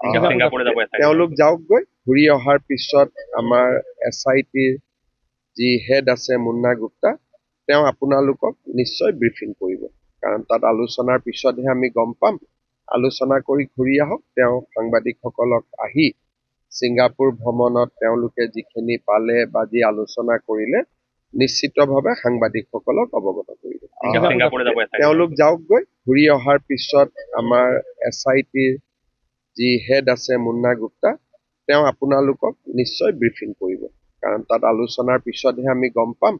Singapore যাব এঠাইত। তেওঁলোক যাওকগৈ, ঘূৰি অহাৰ পিছত আমাৰ SITৰ যি হেড আছে মুন্না গুপ্তা, তেওঁ আপোনালোকক নিশ্চয় ব্ৰিফিং কৰিব। কাৰণ তাত আলোচনাৰ পিছতহে আমি গম পাম। আলোচনা কৰি ঘূৰি আহক। তেওঁ সাংবাদিকসকলক আহি ছিংগাপুৰ ভ্ৰমণত তেওঁলোকে যিখিনি পালে বা যি আলোচনা কৰিলে নিশ্চিতভাৱে সাংবাদিকসকলক অৱগত কৰিব। ছিংগাপুৰ যাব এঠাইত। তেওঁলোক যাওকগৈ, ঘূৰি অহাৰ পিছত আমাৰ SITৰ যি হেড আছে মুন্না গুপ্তা, তেওঁ আপোনালোকক নিশ্চয় ব্ৰিফিং কৰিব। কাৰণ তাত আলোচনাৰ পিছতহে আমি গম পাম।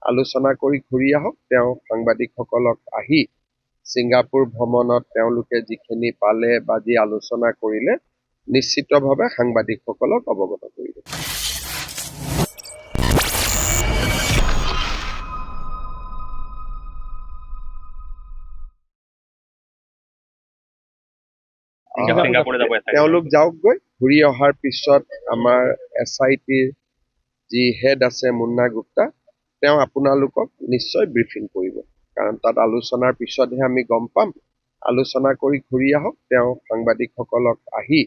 আলোচনা কৰি ঘূৰি আহক। তেওঁ সাংবাদিকসকলক আহি ছিংগাপুৰ ভ্ৰমণত তেওঁলোকে যিখিনি পালে বা যি আলোচনা কৰিলে নিশ্চিতভাৱে সাংবাদিকসকলক অৱগত কৰিব। ছিংগাপুৰ যাব এঠাইত। তেওঁলোক যাওকগৈ, ঘূৰি অহাৰ পিছত আমাৰ SITৰ যি হেড আছে মুন্না গুপ্তা, তেওঁ আপোনালোকক নিশ্চয় ব্ৰিফিং কৰিব। কাৰণ তাত আলোচনাৰ পিছতহে আমি গম পাম। আলোচনা কৰি ঘূৰি আহক। তেওঁ সাংবাদিকসকলক আহি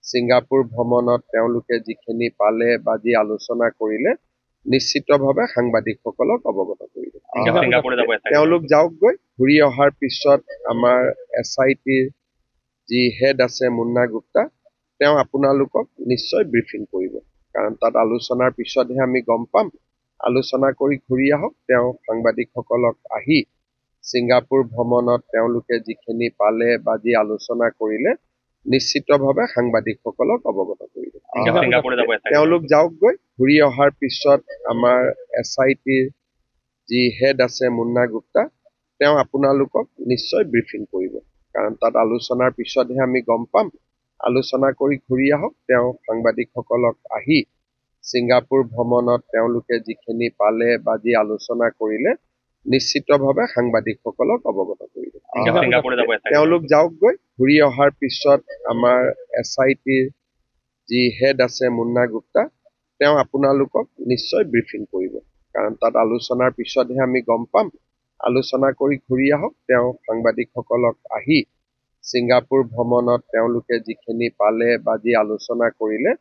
ছিংগাপুৰ ভ্ৰমণত তেওঁলোকে যিখিনি পালে বা যি আলোচনা কৰিলে নিশ্চিতভাৱে সাংবাদিকসকলক অৱগত কৰিব। ছিংগাপুৰ যাব এঠাইত। তেওঁলোক যাওকগৈ, ঘূৰি অহাৰ পিছত আমাৰ SITৰ যি হেড আছে মুন্না গুপ্তা, তেওঁ আপোনালোকক নিশ্চয় ব্ৰিফিং কৰিব। কাৰণ তাত আলোচনাৰ পিছতহে আমি গম পাম। আলোচনা কৰি ঘূৰি আহক। তেওঁ সাংবাদিকসকলক আহি ছিংগাপুৰ ভ্ৰমণত তেওঁলোকে যিখিনি পালে বা যি আলোচনা কৰিলে নিশ্চিতভাৱে সাংবাদিকসকলক অৱগত কৰিব। ছিংগাপুৰ যাব এঠাইত। তেওঁলোক যাওকগৈ, ঘূৰি অহাৰ পিছত আমাৰ SITৰ যি হেড আছে মুন্না গুপ্তা, তেওঁ আপোনালোকক নিশ্চয় ব্ৰিফিং কৰিব। কাৰণ তাত আলোচনাৰ পিছতহে আমি গম পাম। আলোচনা কৰি ঘূৰি আহক। তেওঁ সাংবাদিকসকলক আহি ছিংগাপুৰ ভ্ৰমণত তেওঁলোকে যিখিনি পালে বা যি আলোচনা কৰিলে নিশ্চিতভাৱে সাংবাদিকসকলক অৱগত কৰিব। ছিংগাপুৰ যাব এঠাইত। তেওঁলোক যাওকগৈ, ঘূৰি অহাৰ পিছত আমাৰ SITৰ যি হেড আছে মুন্না গুপ্তা, তেওঁ আপোনালোকক নিশ্চয় ব্ৰিফিং কৰিব। কাৰণ তাত আলোচনাৰ পিছতহে আমি গম পাম। আলোচনা কৰি ঘূৰি আহক। তেওঁ সাংবাদিকসকলক আহি ছিংগাপুৰ ভ্ৰমণত তেওঁলোকে যিখিনি পালে বা যি আলোচনা কৰিলে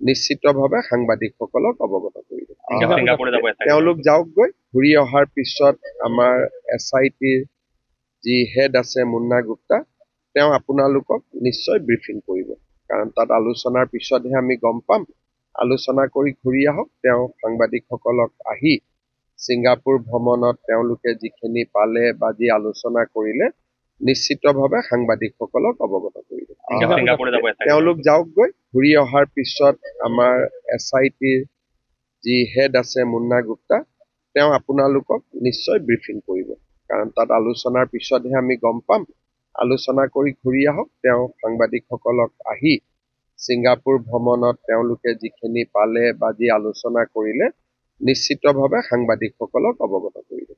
নিশ্চিতভাৱে সাংবাদিকসকলক অৱগত কৰিব। ছিংগাপুৰ যাব এঠাইত। তেওঁলোক যাওকগৈ, ঘূৰি অহাৰ পিছত আমাৰ SITৰ যি হেড আছে মুন্না গুপ্তা, তেওঁ আপোনালোকক নিশ্চয় ব্ৰিফিং কৰিব। কাৰণ তাত আলোচনাৰ পিছতহে আমি গম পাম। আলোচনা কৰি ঘূৰি আহক। তেওঁ সাংবাদিকসকলক আহি ছিংগাপুৰ ভ্ৰমণত তেওঁলোকে যিখিনি পালে বা যি আলোচনা কৰিলে নিশ্চিতভাৱে সাংবাদিকসকলক অৱগত কৰিব। ছিংগাপুৰ যাব এঠাইত। তেওঁলোক যাওকগৈ, ঘূৰি অহাৰ পিছত আমাৰ SITৰ যি হেড আছে মুন্না গুপ্তা, তেওঁ আপোনালোকক নিশ্চয় ব্ৰিফিং কৰিব। কাৰণ তাত আলোচনাৰ পিছতহে আমি গম পাম। আলোচনা কৰি ঘূৰি আহক। তেওঁ সাংবাদিকসকলক আহি ছিংগাপুৰ ভ্ৰমণত তেওঁলোকে যিখিনি পালে বা যি আলোচনা কৰিলে নিশ্চিতভাৱে সাংবাদিকসকলক অৱগত কৰিব।